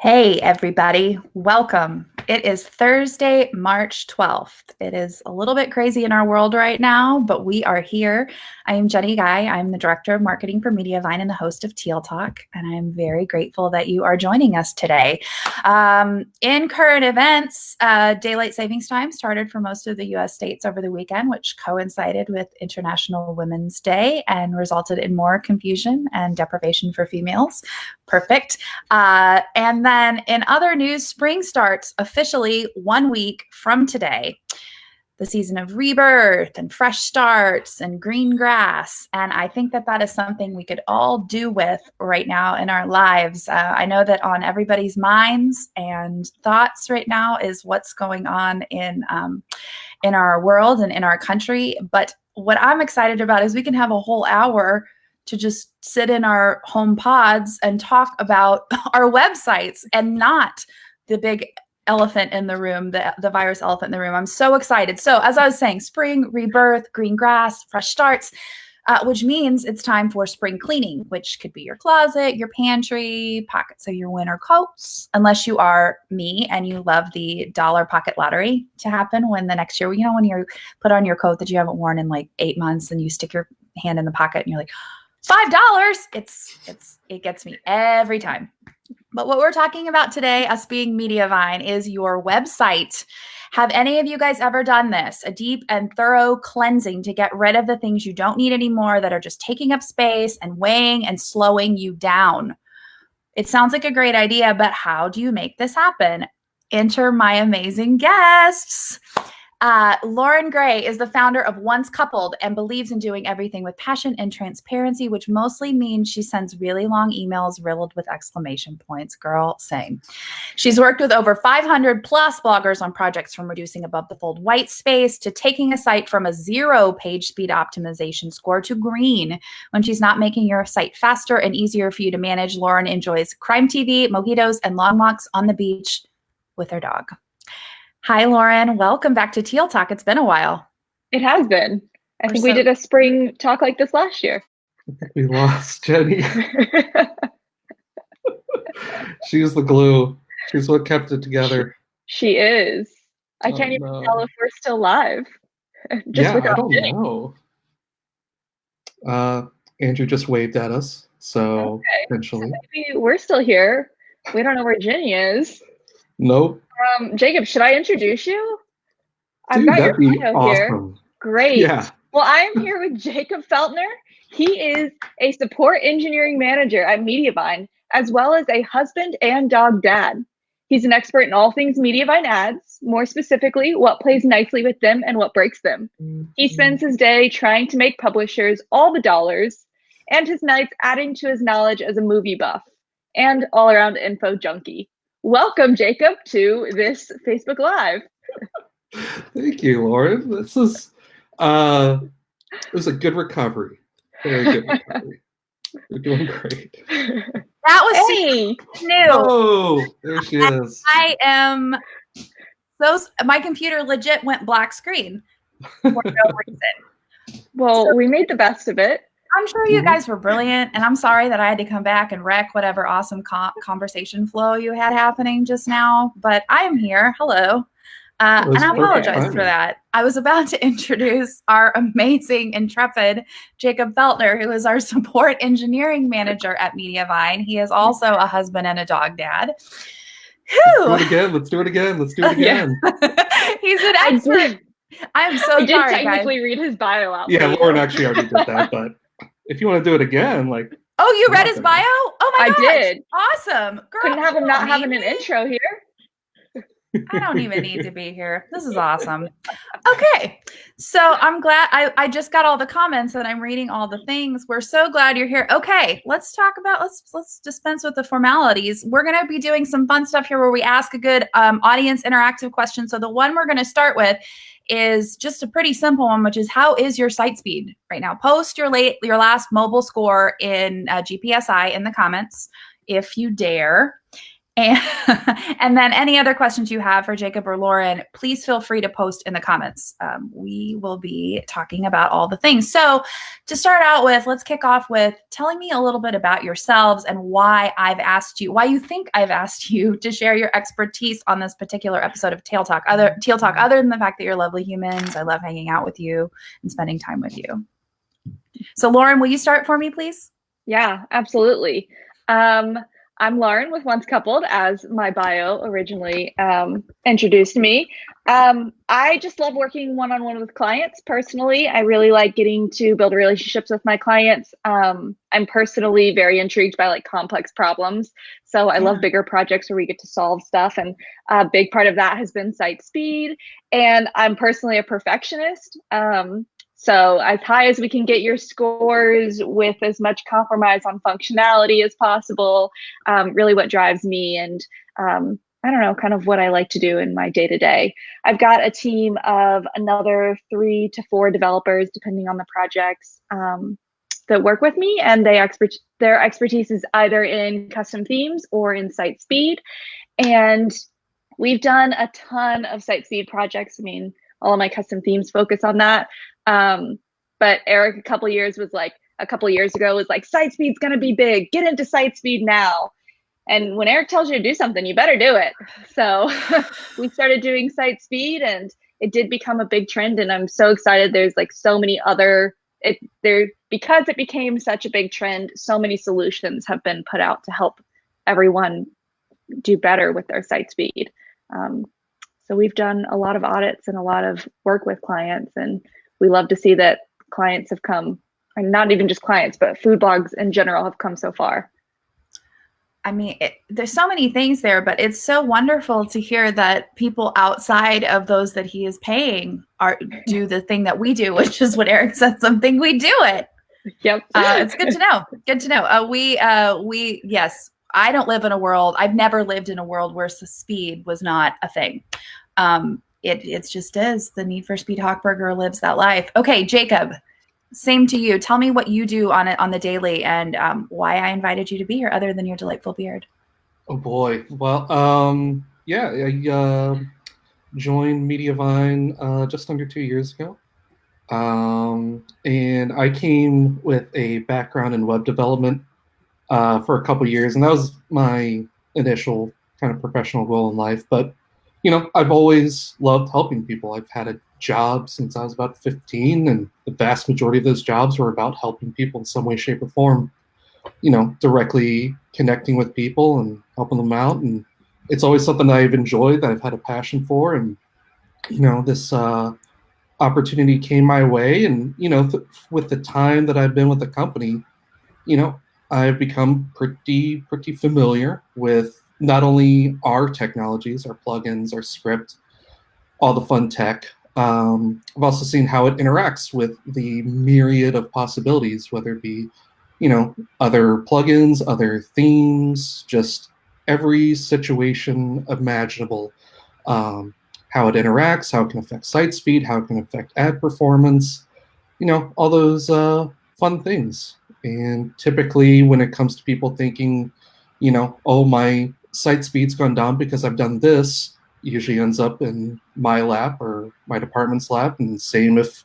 Hey, everybody. Welcome. It is Thursday, March 12th. It is a little bit crazy in our world right now, but we are here. I am Jenny Guy. I'm the Director of Marketing for Mediavine and the host of Teal Talk, and I'm very grateful that you are joining us today. In current events, daylight savings time started for most of the U.S. states over the weekend, which coincided with International Women's Day and resulted in more confusion and deprivation for females. Perfect. And then in other news, spring starts officially 1 week from today. The season of rebirth and fresh starts and green grass. And I think that that is something we could all do with right now in our lives. I know that on everybody's minds and thoughts right now is what's going on in our world and in our country. But what I'm excited about is we can have a whole hour to just sit in our home pods and talk about our websites and not the big elephant in the room, the virus elephant in the room. I'm so excited. So as I was saying, spring, rebirth, green grass, fresh starts, which means it's time for spring cleaning, which could be your closet, your pantry, pockets of your winter coats, unless you are me and you love the dollar pocket lottery to happen when the next year, you know, when you put on your coat that you haven't worn in like 8 months and you stick your hand in the pocket and you're like, $5. It gets me every time. But what we're talking about today, us being Mediavine, is your website. Have any of you guys ever done this? A deep and thorough cleansing to get rid of the things you don't need anymore that are just taking up space and weighing and slowing you down. It sounds like a great idea, but how do you make this happen? Enter my amazing guests. Lauren Gray is the founder of Once Coupled and believes in doing everything with passion and transparency, which mostly means she sends really long emails riddled with exclamation points. Girl, same. She's worked with over 500 plus bloggers on projects from reducing above the fold white space to taking a site from a 0 page speed optimization score to green. When she's not making your site faster and easier for you to manage, Lauren enjoys crime TV, mojitos, and long walks on the beach with her dog. Hi, Lauren. Welcome back to Teal Talk. It's been a while. It has been. I think we did a spring talk like this last year. I think we lost Jenny. She's the glue. She's what kept it together. She is. I can't even tell if we're still live. I don't know. Andrew just waved at us, so eventually. So maybe we're still here. We don't know where Jenny is. Nope. Jacob, should I introduce you? I've got your bio here. Great. Yeah. Well, I'm here with Jacob Feltner. He is a support engineering manager at Mediavine, as well as a husband and dog dad. He's an expert in all things Mediavine ads, more specifically, what plays nicely with them and what breaks them. He spends his day trying to make publishers all the dollars, and his nights adding to his knowledge as a movie buff and all-around info junkie. Welcome, Jacob, to this Facebook Live. Thank you, Lauren. This is it was a good recovery. Very good recovery. You're doing great. That was new. Oh, there she is. I am my computer legit went black screen for no reason. Well, we made the best of it. I'm sure you guys were brilliant, and I'm sorry that I had to come back and wreck whatever awesome conversation flow you had happening just now, but I am here. Hello. And I apologize for that. I was about to introduce our amazing, intrepid Jacob Feltner, who is our support engineering manager at Mediavine. He is also a husband and a dog dad. Let's do it again. He's an expert. I'm so sorry, I did technically read his bio out. Yeah, Lauren actually already did that, but if you want to do it again, like. Oh, you read his bio? Oh my gosh. I did. Awesome. Girl, couldn't have him not having an intro here. I don't even need to be here. This is awesome. Okay. So I'm glad I just got all the comments and I'm reading all the things. We're so glad you're here. Okay. Let's dispense with the formalities. We're going to be doing some fun stuff here where we ask a good audience interactive question. So the one we're going to start with is just a pretty simple one, which is how is your site speed right now? Post your last mobile score in GPSI in the comments if you dare. And, and then any other questions you have for Jacob or Lauren, please feel free to post in the comments. We will be talking about all the things. So to start out with, let's kick off with telling me a little bit about yourselves and why you think I've asked you to share your expertise on this particular episode of Teal Talk, other than the fact that you're lovely humans. I love hanging out with you and spending time with you. So Lauren, will you start for me, please? Yeah, absolutely. I'm Lauren with Once Coupled, as my bio originally introduced me. I just love working one-on-one with clients personally. I really like getting to build relationships with my clients. I'm personally very intrigued by like complex problems. So I love bigger projects where we get to solve stuff. And a big part of that has been site speed. And I'm personally a perfectionist. So as high as we can get your scores with as much compromise on functionality as possible, really what drives me and I don't know, kind of what I like to do in my day-to-day. I've got a team of another 3 to 4 developers, depending on the projects, that work with me, and their expertise is either in custom themes or in site speed. And we've done a ton of site speed projects. I mean, all of my custom themes focus on that. But Eric a couple years ago was like, site speed's going to be big. Get into site speed now. And when Eric tells you to do something, you better do it. So we started doing site speed and it did become a big trend. And I'm so excited. There's like so many because it became such a big trend, so many solutions have been put out to help everyone do better with their site speed. So we've done a lot of audits and a lot of work with clients, and we love to see that clients have come, and not even just clients, but food blogs in general have come so far. I mean, there's so many things there, but it's so wonderful to hear that people outside of those that he is paying do the thing that we do, which is what Eric said, something we do it. Yep. It's good to know. Good to know. Yes, I don't live in a world. I've never lived in a world where speed was not a thing. It just is. The Need for Speed Hawkburger lives that life. Okay, Jacob, same to you. Tell me what you do on the daily and why I invited you to be here other than your delightful beard. Oh boy. Well, I joined Mediavine just under 2 years ago. And I came with a background in web development for a couple years, and that was my initial kind of professional goal in life. But, I've always loved helping people. I've had a job since I was about 15, and the vast majority of those jobs were about helping people in some way, shape, or form, directly connecting with people and helping them out. And it's always something that I've enjoyed, that I've had a passion for. And, this opportunity came my way. And, with the time that I've been with the company, I've become pretty familiar with not only our technologies, our plugins, our script, all the fun tech. I've also seen how it interacts with the myriad of possibilities, whether it be, other plugins, other themes, just every situation imaginable. How it interacts, how it can affect site speed, how it can affect ad performance, all those fun things. And typically when it comes to people thinking, oh, my site speed's gone down because I've done this, usually ends up in my lap or my department's lap. And same if,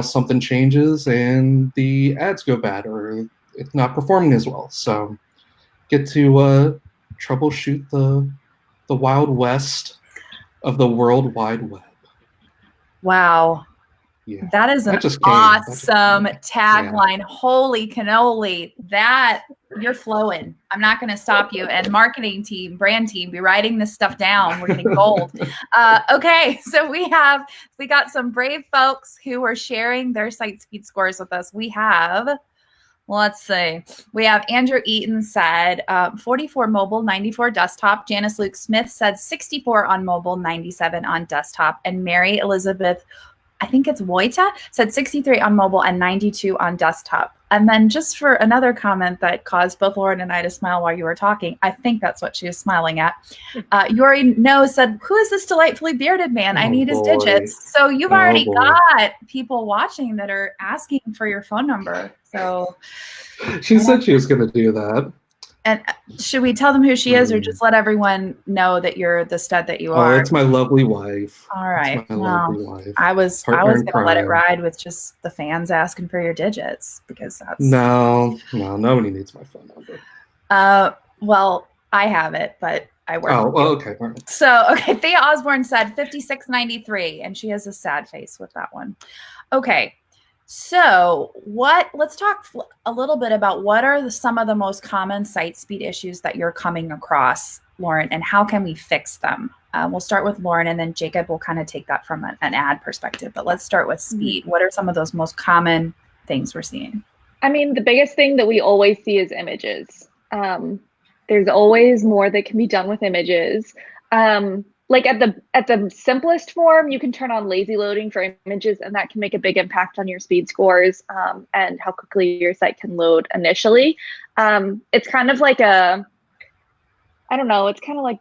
something changes and the ads go bad or it's not performing as well. So get to troubleshoot the Wild West of the World Wide Web. Wow. Yeah. That is an awesome tagline. Yeah. Holy cannoli. You're flowing. I'm not going to stop you. And marketing team, brand team, be writing this stuff down. We're getting gold. Okay. So we got some brave folks who are sharing their site speed scores with us. Let's see. We have Andrew Eaton said 44 mobile, 94 desktop. Janice Luke Smith said 64 on mobile, 97 on desktop. And Mary Elizabeth, I think it's Wojta, said 63 on mobile and 92 on desktop. And then just for another comment that caused both Lauren and I to smile while you were talking, I think that's what she was smiling at. Yuri No said, who is this delightfully bearded man? I need his digits. So you've already got people watching that are asking for your phone number. So she said she was going to do that. And should we tell them who she is, or just let everyone know that you're the stud that you are? Oh, that's my lovely wife. All right. That's my lovely wife. I was Partner in gonna let it crime. ride with just the fans asking for your digits, because that's No, nobody needs my phone number. Well, I have it, but I work. Oh, well, okay. All right. So, okay, Thea Osborne said 5693, and she has a sad face with that one. Okay, so let's talk a little bit about what are some of the most common site speed issues that you're coming across, Lauren, and how can we fix them? We'll start with Lauren, and then Jacob will kind of take that from an ad perspective. But let's start with speed. What are some of those most common things we're seeing? I mean, the biggest thing that we always see is images. There's always more that can be done with images. Like at the simplest form, you can turn on lazy loading for images, and that can make a big impact on your speed scores and how quickly your site can load initially. It's kind of like it's kind of like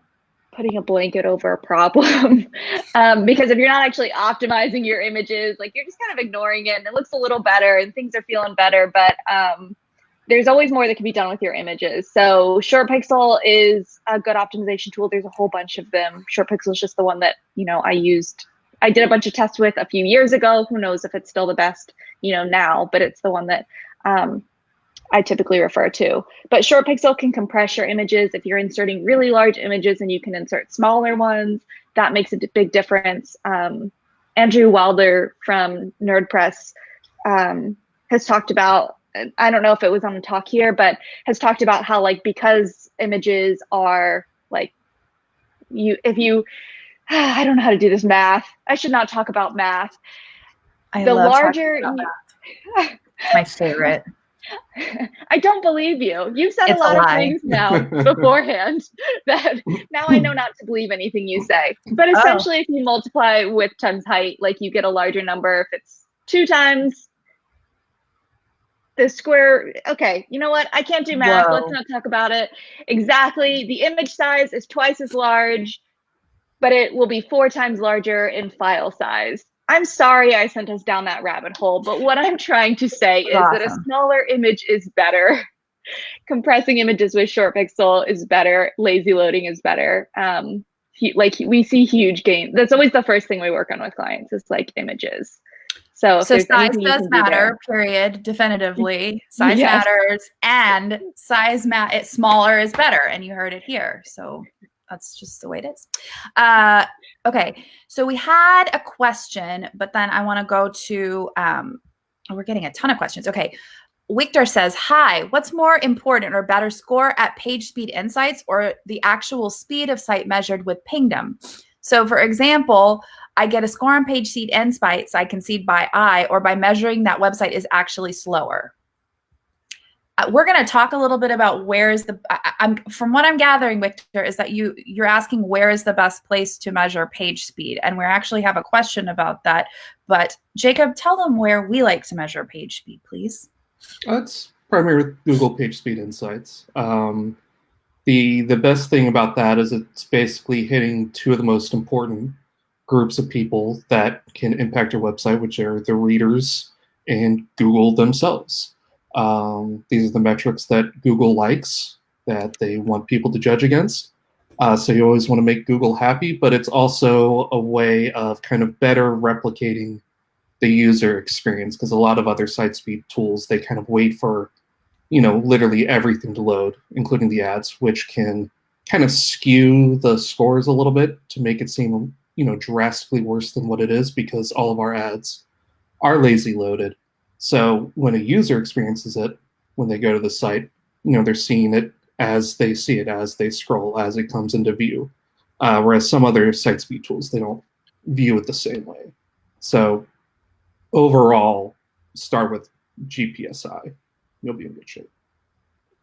putting a blanket over a problem because if you're not actually optimizing your images, like you're just kind of ignoring it, and it looks a little better and things are feeling better, but there's always more that can be done with your images. So ShortPixel is a good optimization tool. There's a whole bunch of them. ShortPixel is just the one that, I used. I did a bunch of tests with a few years ago. Who knows if it's still the best, now, but it's the one that I typically refer to. But ShortPixel can compress your images. If you're inserting really large images and you can insert smaller ones, that makes a big difference. Andrew Wilder from NerdPress has talked about, I don't know if it was on the talk here, but has talked about how because images are I don't know how to do this math. I should not talk about math. I love talking about math. It's my favorite. I don't believe you. You've said a lot of things now beforehand that now I know not to believe anything you say. But essentially, if you multiply width times height, you get a larger number. If it's 2 times the square, okay, you know what? I can't do math. Whoa. Let's not talk about it. Exactly. The image size is twice as large, but it will be 4 times larger in file size. I'm sorry I sent us down that rabbit hole, but what I'm trying to say is that a smaller image is better. Compressing images with ShortPixel is better. Lazy loading is better. We see huge gains. That's always the first thing we work on with clients is images. So size does matter, period, definitively. Size matters, and it's smaller is better, and you heard it here. So that's just the way it is. Okay, so we had a question, but then I want to go to, we're getting a ton of questions. Okay, Victor says, hi, what's more important or better score at page speed insights or the actual speed of site measured with Pingdom? So for example, I get a score on page speed insights I can see by eye or by measuring that website is actually slower. We're going to talk a little bit about where is from what I'm gathering, Victor, is that you're asking where is the best place to measure page speed. And we actually have a question about that. But Jacob, tell them where we like to measure page speed, please. It's primarily Google Page Speed Insights. The best thing about that is it's basically hitting 2 of the most important groups of people that can impact your website, which are the readers and Google themselves. These are the metrics that Google likes, that they want people to judge against. So you always want to make Google happy, but it's also a way of kind of better replicating the user experience, because a lot of other site speed tools, they kind of wait for, literally everything to load, including the ads, which can kind of skew the scores a little bit to make it seem, drastically worse than what it is, because all of our ads are lazy loaded. So when a user experiences it, when they go to the site, they're seeing it as they see it, as they scroll, as it comes into view. Whereas some other site speed tools, they don't view it the same way. So overall, start with GPSI. You'll be in good shape.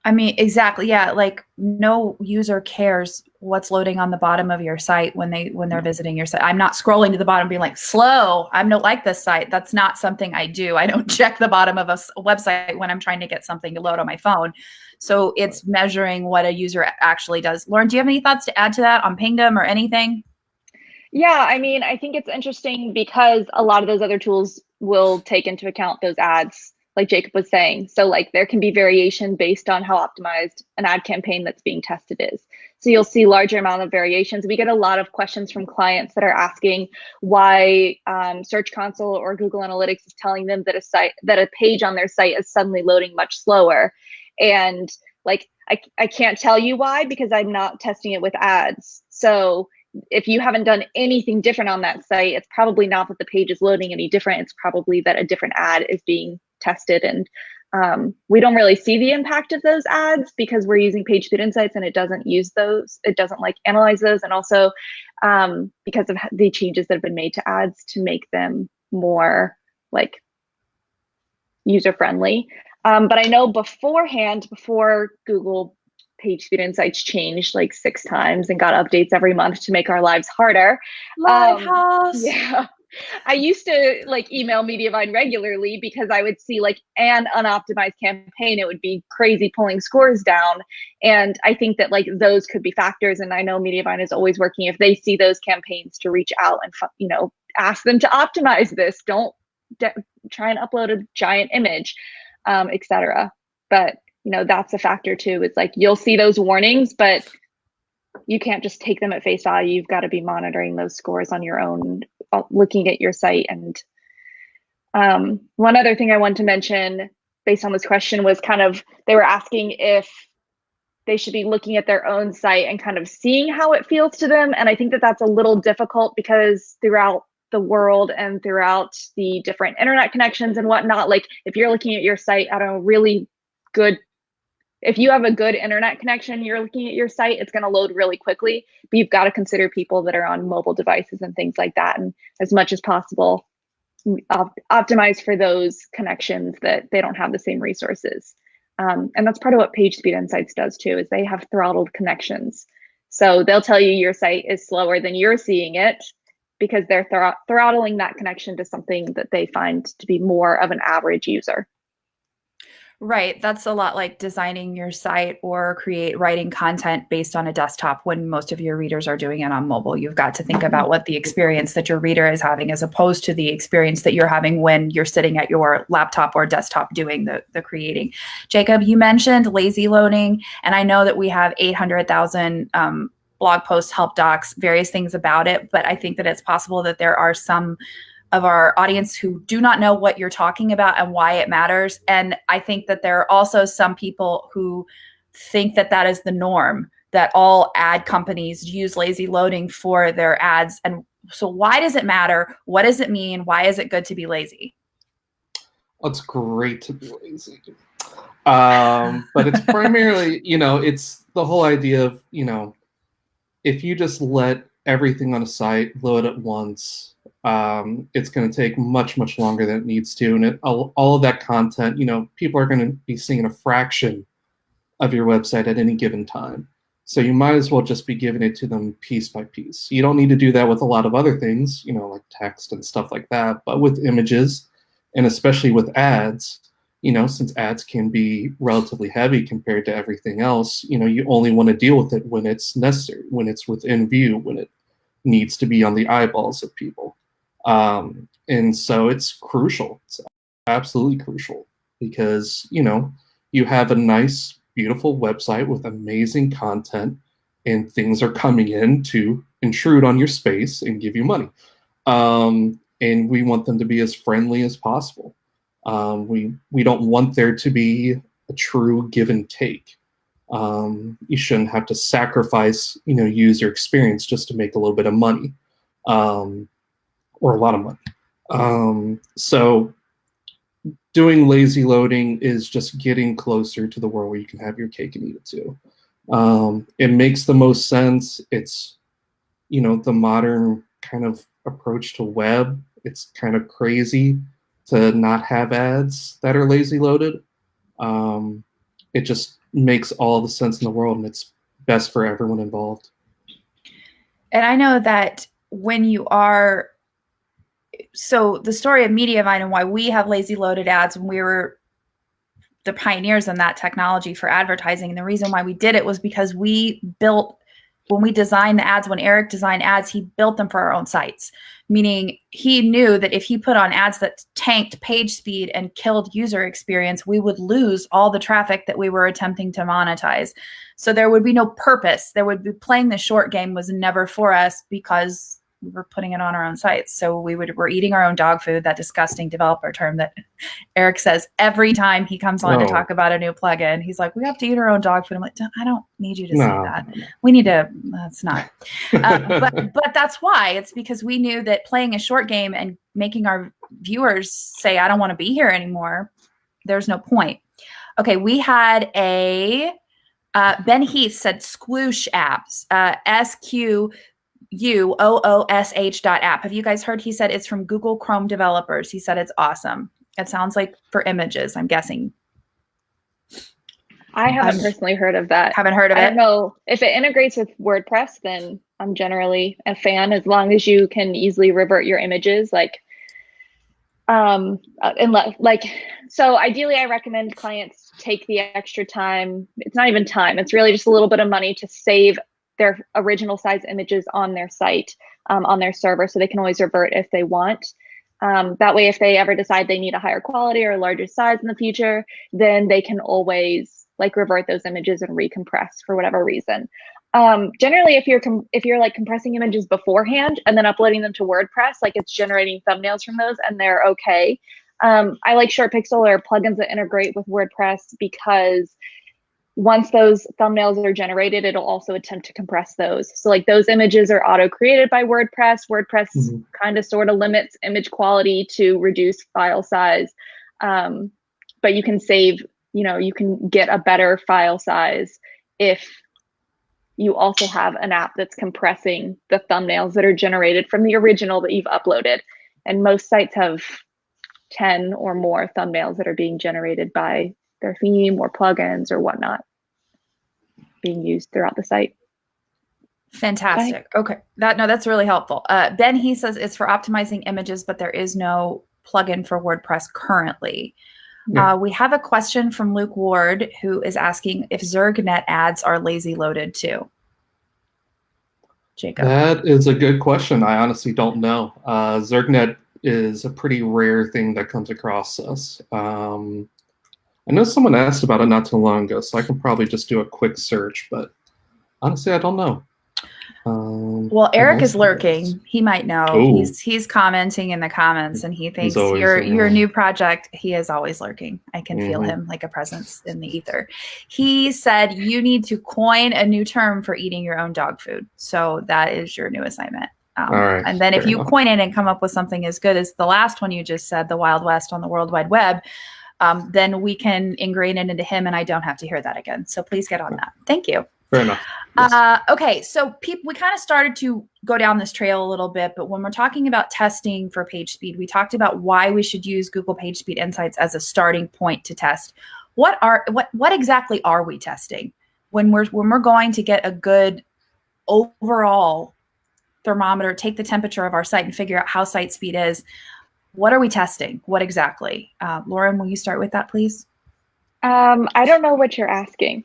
I mean, exactly. Yeah. No user cares what's loading on the bottom of your site when they're visiting your site. I'm not scrolling to the bottom being like, slow. I don't like this site. That's not something I do. I don't check the bottom of a website when I'm trying to get something to load on my phone. So it's measuring what a user actually does. Lauren, do you have any thoughts to add to that on Pingdom or anything? Yeah, I mean, I think it's interesting because a lot of those other tools will take into account those ads like Jacob was saying. So like there can be variation based on how optimized an ad campaign that's being tested is. So you'll see larger amount of variations. We get a lot of questions from clients that are asking why Search Console or Google Analytics is telling them that a page on their site is suddenly loading much slower. And like I can't tell you why, because I'm not testing it with ads. So if you haven't done anything different on that site, it's probably not that the page is loading any different. It's probably that a different ad is being tested. And we don't really see the impact of those ads because we're using PageSpeed Insights and it doesn't use those. It doesn't like analyze those. And also because of the changes that have been made to ads to make them more like user-friendly. But I know beforehand, before Google PageSpeed Insights changed like 6 times and got updates every month to make our lives harder. Livehouse. Yeah. I used to like email Mediavine regularly because I would see like an unoptimized campaign. It would be crazy pulling scores down. And I think that like those could be factors. And I know Mediavine is always working if they see those campaigns to reach out and, you know, ask them to optimize this. Don't try and upload a giant image, etc. But you know, that's a factor too. It's like you'll see those warnings, but you can't just take them at face value. You've got to be monitoring those scores on your own, looking at your site. And one other thing I wanted to mention based on this question was kind of, they were asking if they should be looking at their own site and kind of seeing how it feels to them. And I think that that's a little difficult because throughout the world and throughout the different internet connections and whatnot, like if you're looking at your site at a really good, if you have a good internet connection, you're looking at your site, it's going to load really quickly, but you've got to consider people that are on mobile devices and things like that. And as much as possible, optimize for those connections that they don't have the same resources. And that's part of what PageSpeed Insights does too, is they have throttled connections. So they'll tell you your site is slower than you're seeing it because they're throttling that connection to something that they find to be more of an average user. Right. That's a lot like designing your site or writing content based on a desktop when most of your readers are doing it on mobile. You've got to think about what the experience that your reader is having as opposed to the experience that you're having when you're sitting at your laptop or desktop doing the creating. Jacob, you mentioned lazy loading, and I know that we have 800,000 blog posts, help docs, various things about it, but I think that it's possible that there are some of our audience who do not know what you're talking about and why it matters. And I think that there are also some people who think that that is the norm, that all ad companies use lazy loading for their ads. And so why does it matter? What does it mean? Why is it good to be lazy? Well, it's great to be lazy. But it's primarily, you know, it's the whole idea of, you know, if you just let everything on a site load at once, it's going to take much, much longer than it needs to. And all of that content, you know, people are going to be seeing a fraction of your website at any given time. So you might as well just be giving it to them piece by piece. You don't need to do that with a lot of other things, you know, like text and stuff like that. But with images, and especially with ads, you know, since ads can be relatively heavy compared to everything else, you know, you only want to deal with it when it's necessary, when it's within view, when it needs to be on the eyeballs of people. And so it's crucial. It's absolutely crucial because, you know, you have a nice, beautiful website with amazing content and things are coming in to intrude on your space and give you money. And we want them to be as friendly as possible. We don't want there to be a true give and take. You shouldn't have to sacrifice, you know, user experience just to make a little bit of money. Or a lot of money. So doing lazy loading is just getting closer to the world where you can have your cake and eat it too. It makes the most sense. It's, you know, the modern kind of approach to web. It's kind of crazy to not have ads that are lazy loaded. It just makes all the sense in the world, and it's best for everyone involved. And I know that when you are, so the story of Mediavine and why we have lazy loaded ads when we were the pioneers in that technology for advertising, and the reason why we did it was because we built when we designed the ads, when Eric designed ads, he built them for our own sites, meaning he knew that if he put on ads that tanked page speed and killed user experience, we would lose all the traffic that we were attempting to monetize. So there would be no purpose. There would be playing the short game was never for us because we were putting it on our own sites. So we're eating our own dog food, that disgusting developer term that Eric says every time he comes on to talk about a new plugin. He's like, we have to eat our own dog food. I'm like, I don't need you to say that. We need to, that's not. But that's why. It's because we knew that playing a short game and making our viewers say, I don't want to be here anymore, there's no point. Okay, we had a, Ben Heath said squoosh apps, SQUOOSH.app. Have you guys heard? He said it's from Google Chrome developers. He said it's awesome. It sounds like for images, I'm guessing. I haven't personally heard of that. Haven't heard of it? I don't know. If it integrates with WordPress, then I'm generally a fan, as long as you can easily revert your images. So ideally I recommend clients take the extra time. It's not even time. It's really just a little bit of money to save their original size images on their site, on their server, so they can always revert if they want. That way, if they ever decide they need a higher quality or a larger size in the future, then they can always revert those images and recompress for whatever reason. Generally, if you're like compressing images beforehand and then uploading them to WordPress, it's generating thumbnails from those and they're okay. I like ShortPixel or plugins that integrate with WordPress because once those thumbnails are generated, it'll also attempt to compress those. So those images are auto-created by WordPress. WordPress kind of sort of limits image quality to reduce file size. But you can save, you can get a better file size if you also have an app that's compressing the thumbnails that are generated from the original that you've uploaded. And most sites have 10 or more thumbnails that are being generated by their theme or plugins or whatnot being used throughout the site. Fantastic. Okay. That's really helpful. Ben, he says it's for optimizing images, but there is no plugin for WordPress currently. Yeah. We have a question from Luke Ward, who is asking if ZergNet ads are lazy loaded too. Jacob. That is a good question. I honestly don't know. ZergNet is a pretty rare thing that comes across us. I know someone asked about it not too long ago, so I can probably just do a quick search, but honestly, I don't know. Well, Eric is lurking. He might know. Ooh. He's commenting in the comments, and he thinks your new project. He is always lurking. I can feel him like a presence in the ether. He said you need to coin a new term for eating your own dog food. So that is your new assignment. All right, and then if you coin it and come up with something as good as the last one you just said, the Wild West on the World Wide Web, then we can ingrain it into him, and I don't have to hear that again. So please get on that. Thank you. Fair enough. Yes. Okay, so we kind of started to go down this trail a little bit, but when we're talking about testing for page speed, we talked about why we should use Google PageSpeed Insights as a starting point to test. What exactly are we testing when we're going to get a good overall thermometer, take the temperature of our site and figure out how site speed is? What are we testing? What exactly? Lauren, will you start with that, please? I don't know what you're asking.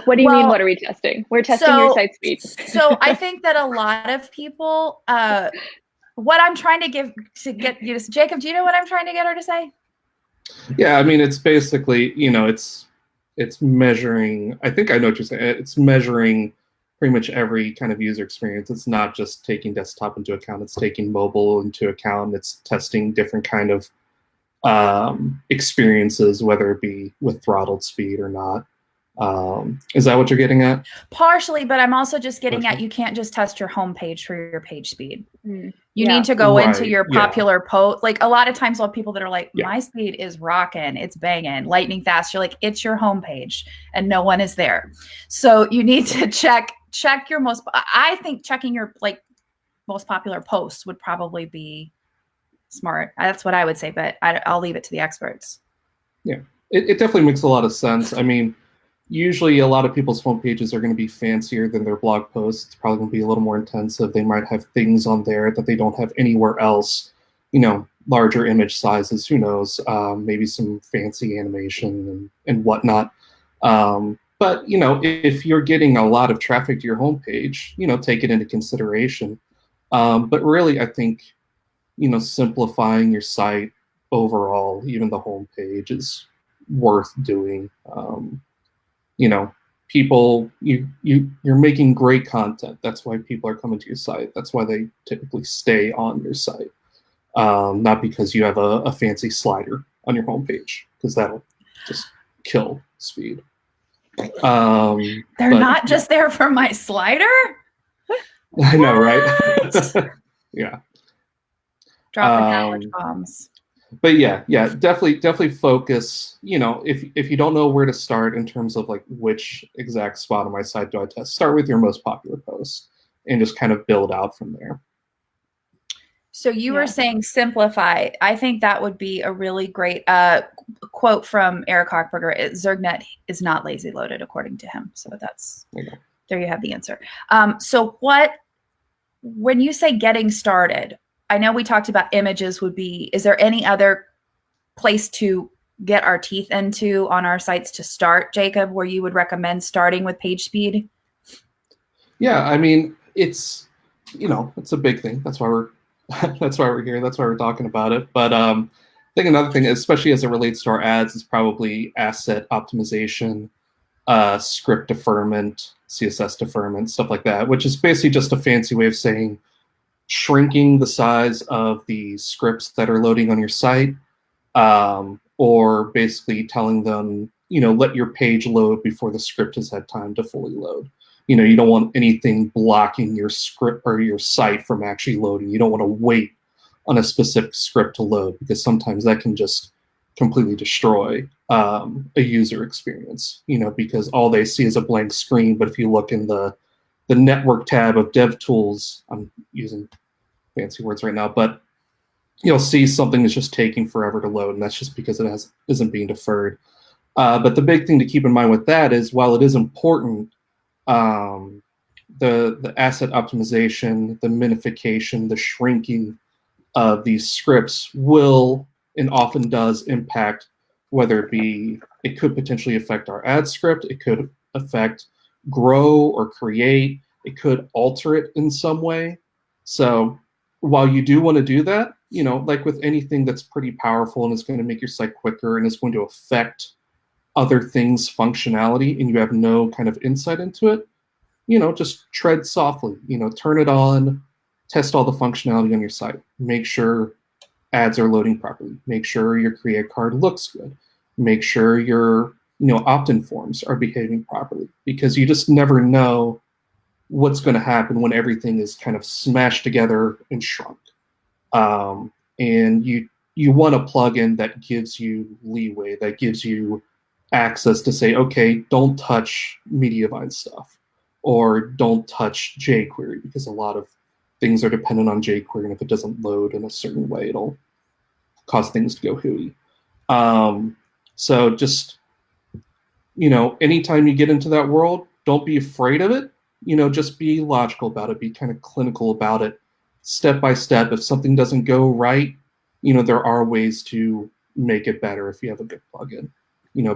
What do you mean, what are we testing? We're testing your site speed. So I think that a lot of people, what I'm trying to get you to, Jacob, do you know what I'm trying to get her to say? Yeah, I mean, it's basically, it's measuring, I think I know what you're saying. It's measuring pretty much every kind of user experience. It's not just taking desktop into account. It's taking mobile into account. It's testing different kind of experiences, whether it be with throttled speed or not. Is that what you're getting at? Partially, but I'm also just getting at you can't just test your home page for your page speed. You need to go into your popular post. A lot of times, people that are like, my speed is rocking, it's banging, lightning fast. You're like, it's your home page, and no one is there. So you need to check your most. I think checking your most popular posts would probably be smart. That's what I would say, but I'll leave it to the experts. Yeah, it definitely makes a lot of sense. I mean, usually a lot of people's home pages are going to be fancier than their blog posts. It's probably going to be a little more intensive. They might have things on there that they don't have anywhere else, larger image sizes, who knows, maybe some fancy animation and whatnot. But, if you're getting a lot of traffic to your homepage, take it into consideration. But really, I think, simplifying your site overall, even the homepage, is worth doing. People, you're making great content. That's why people are coming to your site. That's why they typically stay on your site. Not because you have a fancy slider on your homepage, because that'll just kill speed. They're not just there for my slider? I know, right? Yeah. Dropping knowledge bombs. But yeah, definitely focus. If you don't know where to start in terms of like which exact spot on my site do I test, start with your most popular post and just kind of build out from there. So you were saying simplify. I think that would be a really great quote from Eric Hochberger. Zergnet is not lazy loaded, according to him. So there you have the answer. So when you say getting started, I know we talked about images is there any other place to get our teeth into on our sites to start, Jacob, where you would recommend starting with page speed? Yeah, I mean, it's a big thing. That's why we're here. That's why we're talking about it. But I think another thing, especially as it relates to our ads, is probably asset optimization, script deferment, CSS deferment, stuff like that, which is basically just a fancy way of saying shrinking the size of the scripts that are loading on your site, or basically telling them, let your page load before the script has had time to fully load. You don't want anything blocking your script or your site from actually loading. You don't want to wait on a specific script to load, because sometimes that can just completely destroy a user experience, because all they see is a blank screen. But if you look in the network tab of DevTools, I'm using fancy words right now, but you'll see something is just taking forever to load, and that's just because it isn't being deferred. But the big thing to keep in mind with that is, while it is important, the asset optimization, the minification, the shrinking of these scripts will and often does impact, whether it could potentially affect our ad script, it could affect grow or create, it could alter it in some way. So while you do want to do that, like with anything that's pretty powerful and is going to make your site quicker and is going to affect other things' functionality, and you have no kind of insight into it, just tread softly, turn it on, test all the functionality on your site, make sure ads are loading properly, make sure your create card looks good, make sure your opt-in forms are behaving properly, because you just never know what's going to happen when everything is kind of smashed together and shrunk. And you want a plugin that gives you leeway, that gives you access to say, okay, don't touch Mediavine stuff, or don't touch jQuery, because a lot of things are dependent on jQuery, and if it doesn't load in a certain way, it'll cause things to go hooey. So just, anytime you get into that world, don't be afraid of it. Just be logical about it, be kind of clinical about it, step by step. If something doesn't go right, there are ways to make it better if you have a good plugin,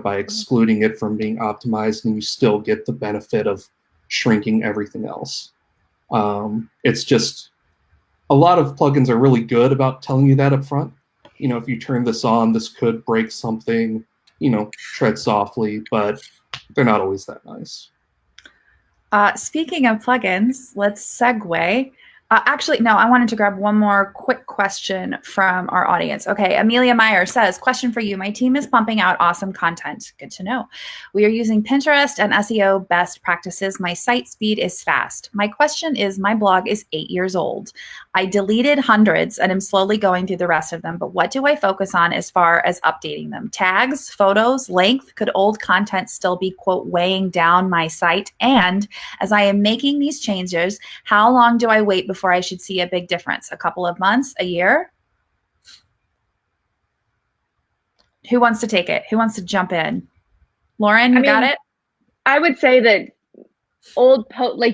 by excluding it from being optimized, and you still get the benefit of shrinking everything else. It's just, a lot of plugins are really good about telling you that up front. If you turn this on, this could break something, tread softly, but they're not always that nice. Speaking of plugins, let's segue. Actually, no, I wanted to grab one more quick question from our audience. Okay, Amelia Meyer says, question for you. My team is pumping out awesome content. Good to know. We are using Pinterest and SEO best practices. My site speed is fast. My question is, my blog is 8 years old. I deleted hundreds and am slowly going through the rest of them, but what do I focus on as far as updating them? Tags, photos, length? Could old content still be, quote, weighing down my site? And as I am making these changes, how long do I wait before I should see a big difference? A couple of months, a year? Who wants to take it? Who wants to jump in? Lauren, you got it? I would say that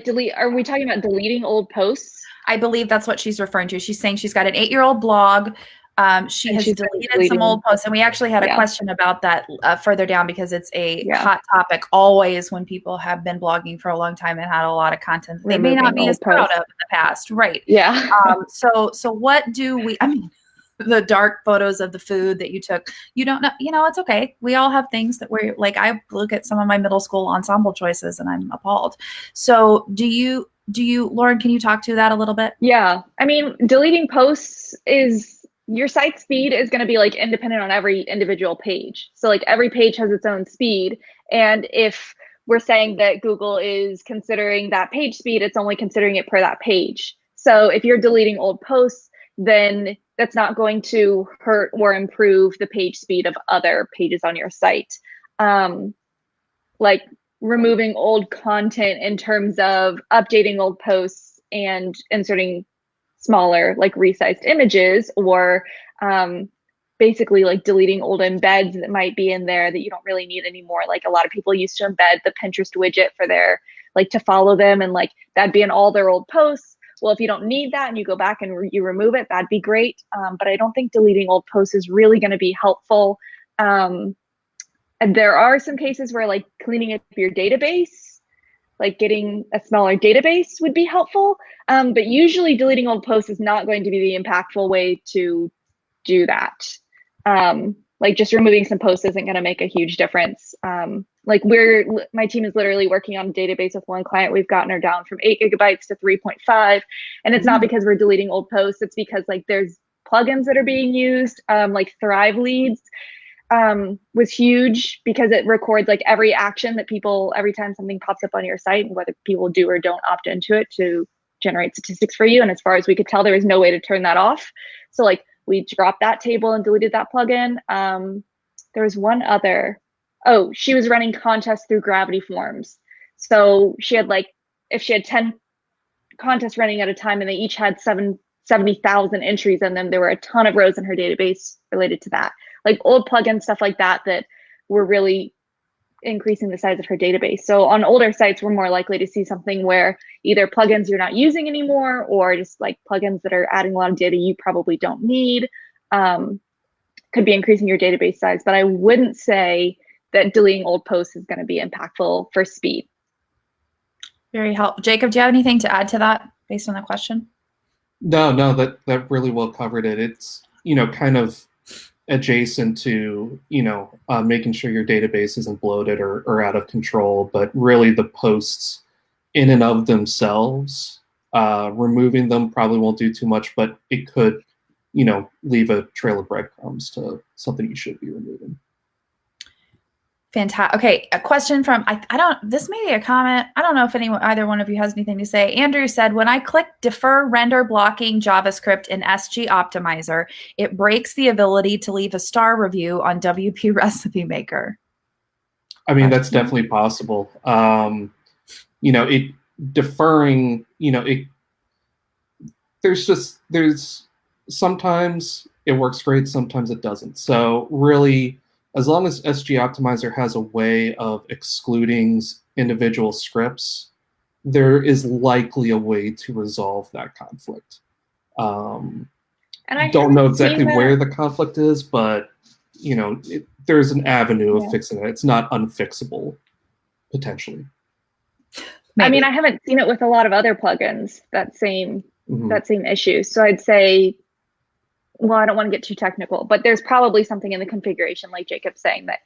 delete. Are we talking about deleting old posts? I believe that's what she's referring to. She's saying she's got an 8-year-old blog. She And has she's been deleted some old posts, and we actually had a question about that further down because it's a hot topic always when people have been blogging for a long time and had a lot of content that they may not be as proud of in the past. Right. Yeah. So what do we, I mean, the dark photos of the food that you took, you don't know, it's okay. We all have things that we're like, I look at some of my middle school ensemble choices and I'm appalled. So do you, Lauren, can you talk to that a little bit? Yeah. I mean, deleting posts your site speed is going to be like independent on every individual page. So like every page has its own speed. And if we're saying that Google is considering that page speed, it's only considering it per that page. So if you're deleting old posts, then that's not going to hurt or improve the page speed of other pages on your site. Like removing old content in terms of updating old posts and inserting smaller, like resized images, or basically like deleting old embeds that might be in there that you don't really need anymore. Like a lot of people used to embed the Pinterest widget for their, like, to follow them, and like that'd be in all their old posts. Well, if you don't need that and you go back and you remove it, that'd be great. But I don't think deleting old posts is really going to be helpful. And there are some cases where like cleaning up your database, like getting a smaller database would be helpful. But usually deleting old posts is not going to be the impactful way to do that. Like just removing some posts isn't going to make a huge difference. Like my team is literally working on a database with one client. We've gotten her down from 8 gigabytes to 3.5. And it's not because we're deleting old posts. It's because like there's plugins that are being used, like Thrive Leads. Was huge because it records like every action that people, every time something pops up on your site, and whether people do or don't opt into it, to generate statistics for you. And as far as we could tell, there was no way to turn that off. So like we dropped that table and deleted that plugin. There was one other, she was running contests through Gravity Forms. So she had like, if she had 10 contests running at a time and they each had 70,000 entries in them, there were a ton of rows in her database related to that. Like old plugins, stuff like that, that were really increasing the size of her database. So on older sites, we're more likely to see something where either plugins you're not using anymore, or just like plugins that are adding a lot of data you probably don't need, could be increasing your database size. But I wouldn't say that deleting old posts is going to be impactful for speed. Very helpful. Jacob, do you have anything to add to that based on the question? No, that really well covered it. It's, kind of adjacent to, making sure your database isn't bloated or out of control, but really the posts in and of themselves, removing them probably won't do too much, but it could, leave a trail of breadcrumbs to something you should be removing. Fantastic. Okay, a question from, this may be a comment. I don't know if either one of you has anything to say. Andrew said, when I click defer render blocking JavaScript in SG Optimizer, it breaks the ability to leave a star review on WP Recipe Maker. I mean, that's definitely possible. It deferring, there's sometimes it works great, sometimes it doesn't. So really, as long as SG Optimizer has a way of excluding individual scripts, there is likely a way to resolve that conflict. And I don't know exactly where the conflict is, but there's an avenue of fixing it. It's not unfixable, potentially. Maybe. I mean, I haven't seen it with a lot of other plugins, that same issue. So I'd say, well, I don't want to get too technical, but there's probably something in the configuration, like Jacob's saying, that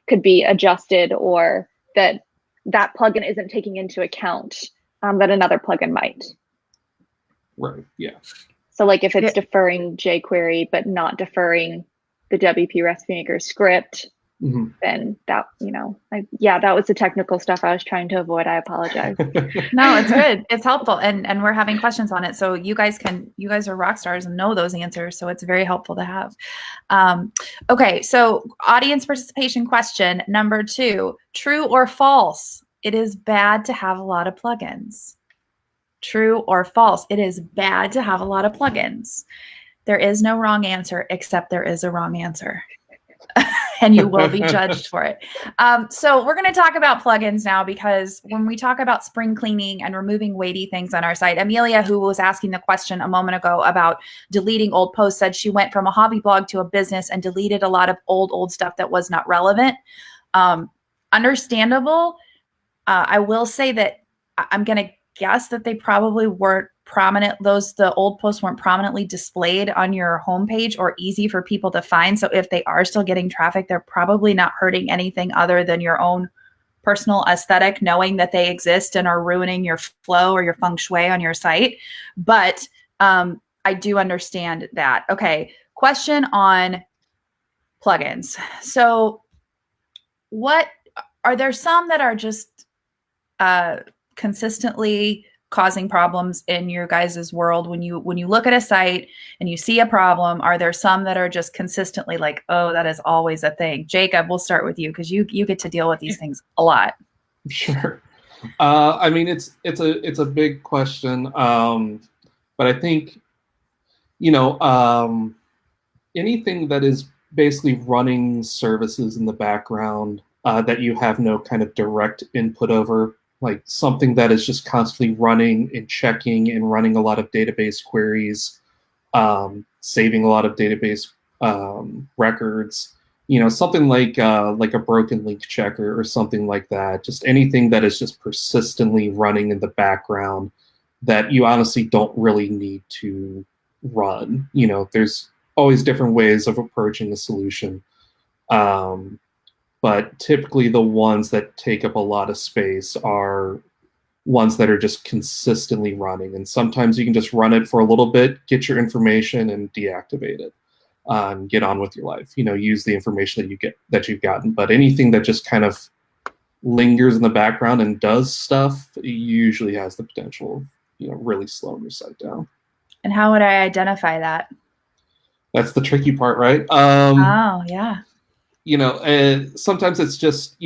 could be adjusted, or that plugin isn't taking into account that another plugin might. Right, yeah. So like if it's deferring jQuery, but not deferring the WP Recipe Maker script, then that, that was the technical stuff I was trying to avoid. I apologize. No, it's good. It's helpful. And we're having questions on it. So you guys are rock stars and know those answers. So it's very helpful to have. Okay. So audience participation question number 2, true or false? It is bad to have a lot of plugins. True or false? It is bad to have a lot of plugins. There is no wrong answer, except there is a wrong answer. and you will be judged for it. So we're going to talk about plugins now, because when we talk about spring cleaning and removing weighty things on our site, Amelia, who was asking the question a moment ago about deleting old posts, said she went from a hobby blog to a business and deleted a lot of old stuff that was not relevant. Understandable. I will say that I'm going to guess that they probably weren't prominent. The old posts weren't prominently displayed on your homepage or easy for people to find. So if they are still getting traffic, they're probably not hurting anything other than your own personal aesthetic, knowing that they exist and are ruining your flow or your feng shui on your site. But I do understand that. Okay. Question on plugins. So are there some that are just consistently causing problems in your guys' world? When you look at a site and you see a problem, are there some that are just consistently like, oh, that is always a thing? Jacob, we'll start with you, because you get to deal with these things a lot. Sure. I mean, it's a big question, but I think, anything that is basically running services in the background that you have no kind of direct input over, like something that is just constantly running and checking and running a lot of database queries, saving a lot of database records, something like a broken link checker or something like that. Just anything that is just persistently running in the background that you honestly don't really need to run. There's always different ways of approaching a solution. But typically the ones that take up a lot of space are ones that are just consistently running. And sometimes you can just run it for a little bit, get your information, and deactivate it, and get on with your life. Use the information that you've gotten. But anything that just kind of lingers in the background and does stuff usually has the potential of really slowing your site down. And how would I identify that? That's the tricky part, right? Oh, yeah. Sometimes it's just,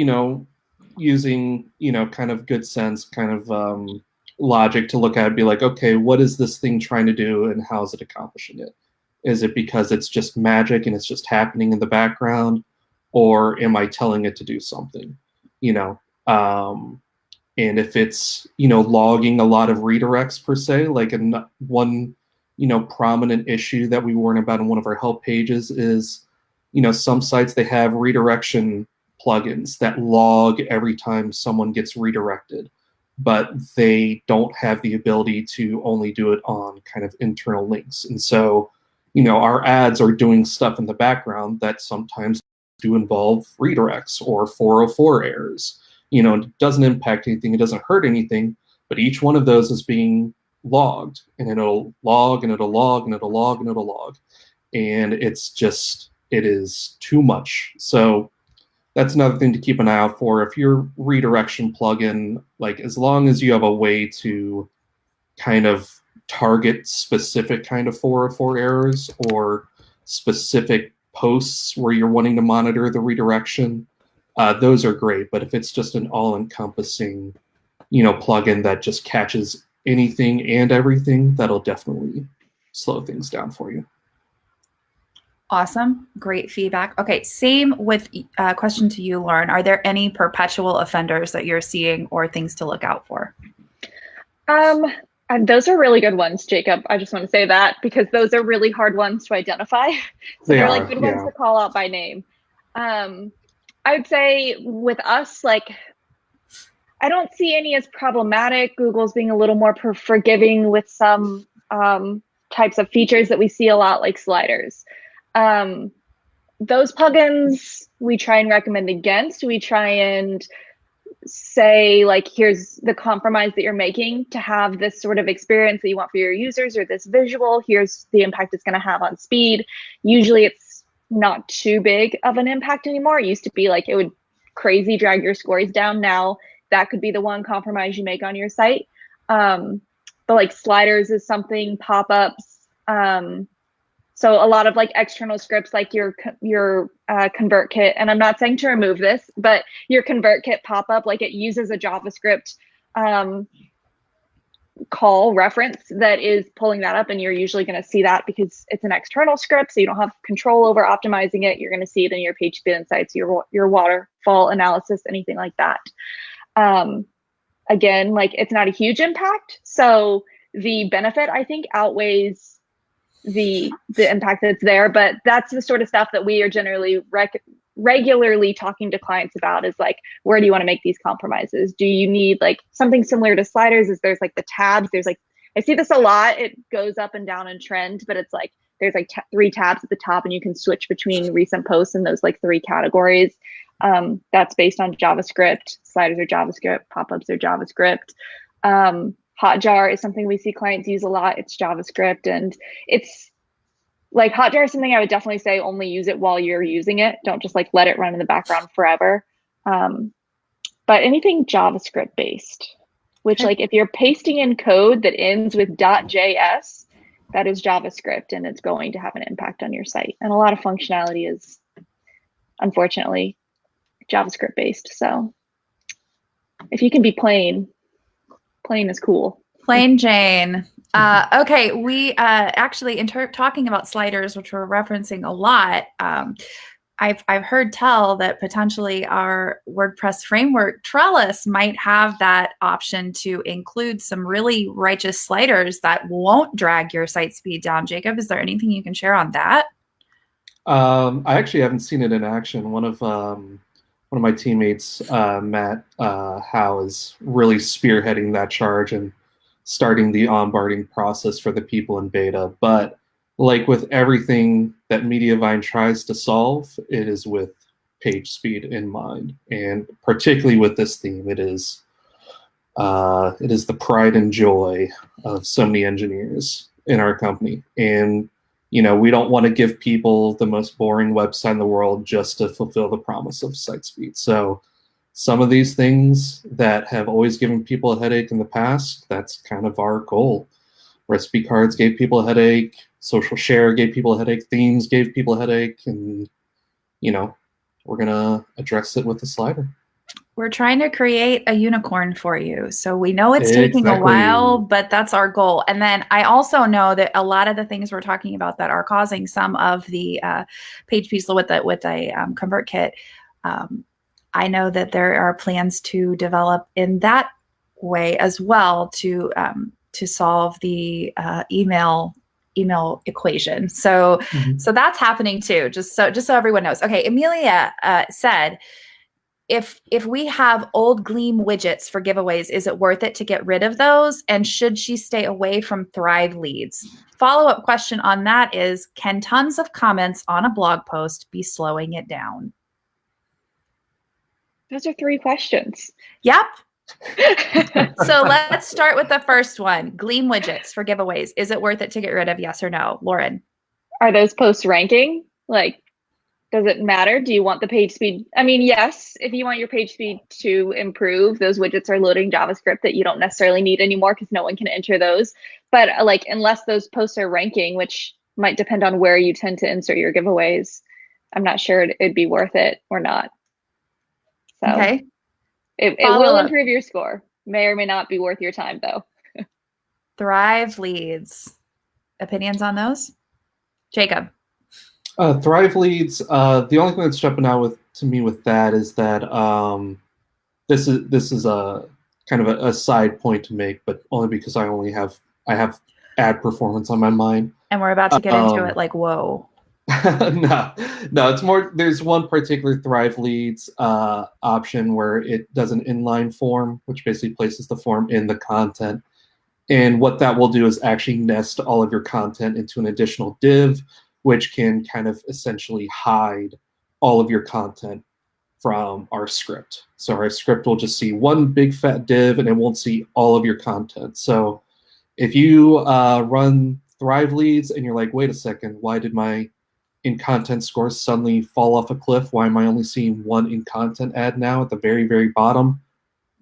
using, kind of good sense, kind of logic to look at it and be like, okay, what is this thing trying to do and how is it accomplishing it? Is it because it's just magic and it's just happening in the background, or am I telling it to do something? And if it's, logging a lot of redirects per se, like one, prominent issue that we warn about in one of our help pages is, some sites, they have redirection plugins that log every time someone gets redirected, but they don't have the ability to only do it on kind of internal links. And so, our ads are doing stuff in the background that sometimes do involve redirects or 404 errors. It doesn't impact anything, it doesn't hurt anything, but each one of those is being logged, and it'll log, and it'll log, and it'll log, and it'll log. And it is too much. So that's another thing to keep an eye out for. If your redirection plugin, like as long as you have a way to kind of target specific kind of 404 errors or specific posts where you're wanting to monitor the redirection, those are great. But if it's just an all-encompassing, plugin that just catches anything and everything, that'll definitely slow things down for you. Awesome. Great feedback. Okay. Same with question to you, Lauren. Are there any perpetual offenders that you're seeing or things to look out for? Those are really good ones, Jacob. I just want to say that because those are really hard ones to identify. So they're like good ones to call out by name. I would say with us, like, I don't see any as problematic. Google's being a little more forgiving with some types of features that we see a lot, like sliders. Those plugins we try and recommend against. We try and say, like, here's the compromise that you're making to have this sort of experience that you want for your users, or this visual. Here's the impact it's going to have on speed. Usually it's not too big of an impact anymore. It used to be like it would crazy drag your scores down. Now that could be the one compromise you make on your site. But like sliders is something, pop-ups. So a lot of like external scripts, like your ConvertKit, and I'm not saying to remove this, but your ConvertKit pop-up, like it uses a JavaScript call reference that is pulling that up, and you're usually going to see that because it's an external script, so you don't have control over optimizing it. You're going to see it in your PageSpeed Insights, your waterfall analysis, anything like that. Again, like, it's not a huge impact, so the benefit, I think, outweighs the impact that's there. But that's the sort of stuff that we are generally regularly talking to clients about, is like, where do you want to make these compromises? Do you need like something similar to sliders? Is there's like the tabs, there's like, I see this a lot, it goes up and down in trend, but it's like there's like 3 tabs at the top, and you can switch between recent posts in those like 3 categories. That's based on JavaScript. Sliders are JavaScript, pop-ups are JavaScript. Hotjar is something we see clients use a lot. It's JavaScript, and it's like, Hotjar is something I would definitely say only use it while you're using it. Don't just like let it run in the background forever. But anything JavaScript based, which like if you're pasting in code that ends with .js, that is JavaScript, and it's going to have an impact on your site. And a lot of functionality is, unfortunately, JavaScript based. So if you can be plain is cool. Plain Jane. Okay, we actually, talking about sliders, which we're referencing a lot, I've heard tell that potentially our WordPress framework Trellis might have that option to include some really righteous sliders that won't drag your site speed down. Jacob, is there anything you can share on that? I actually haven't seen it in action. One of my teammates, Matt Howe, is really spearheading that charge and starting the onboarding process for the people in beta. But like with everything that Mediavine tries to solve, it is with page speed in mind. And particularly with this theme, it is the pride and joy of so many engineers in our company. And we don't want to give people the most boring website in the world just to fulfill the promise of site speed. So some of these things that have always given people a headache in the past, that's kind of our goal. Recipe cards gave people a headache. Social share gave people a headache. Themes gave people a headache. And, we're going to address it with a slider. We're trying to create a unicorn for you. So we know it's taking a while, but that's our goal. And then I also know that a lot of the things we're talking about that are causing some of the page speeds with a convert kit, I know that there are plans to develop in that way as well to solve the email equation. So so that's happening too. Just so everyone knows. Okay, Amelia said, if we have old Gleam widgets for giveaways, is it worth it to get rid of those? And should she stay away from Thrive leads? Follow-up question on that is, can tons of comments on a blog post be slowing it down? Those are 3 questions. Yep. So let's start with the first one. Gleam widgets for giveaways. Is it worth it to get rid of? Yes or no? Lauren. Are those posts ranking? Like, does it matter? Do you want the page speed? I mean, yes, if you want your page speed to improve, those widgets are loading JavaScript that you don't necessarily need anymore because no one can enter those. But like, unless those posts are ranking, which might depend on where you tend to insert your giveaways, I'm not sure it'd be worth it or not. So okay. It will improve your score. May or may not be worth your time, though. Thrive leads. Opinions on those? Jacob. Thrive leads. The only thing that's jumping out to me with that is that this is a kind of a side point to make, but only because I have ad performance on my mind. And we're about to get into it. Like, whoa. No, it's more, there's one particular Thrive leads option where it does an inline form, which basically places the form in the content. And what that will do is actually nest all of your content into an additional div, which can kind of essentially hide all of your content from our script. So our script will just see one big fat div and it won't see all of your content. So if you run Thrive leads and you're like, wait a second, why did my in-content scores suddenly fall off a cliff? Why am I only seeing one in-content ad now at the very, very bottom?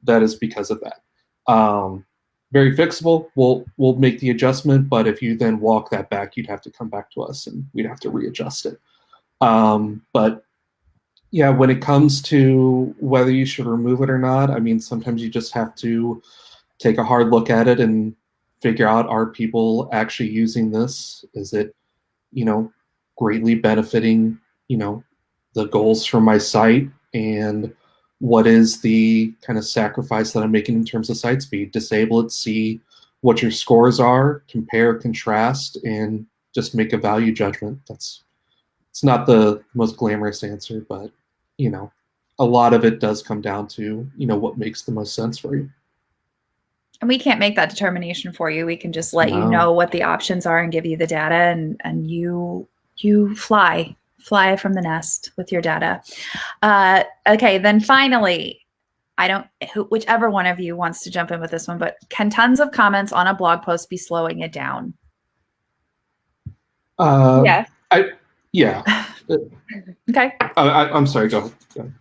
That is because of that. Very fixable. We'll make the adjustment, but if you then walk that back, you'd have to come back to us and we'd have to readjust it. But yeah, when it comes to whether you should remove it or not, I mean, sometimes you just have to take a hard look at it and figure out, are people actually using this? Is it, greatly benefiting, the goals for my site? And what is the kind of sacrifice that I'm making in terms of site speed? Disable it, see what your scores are, compare, contrast, and just make a value judgment. It's not the most glamorous answer, but a lot of it does come down to what makes the most sense for you. And we can't make that determination for you. We can just let you No. know what the options are and give you the data, and you fly from the nest with your data. Okay, then finally, whichever one of you wants to jump in with this one, but can tons of comments on a blog post be slowing it down? Yes. Yeah. Okay. I'm sorry, go ahead.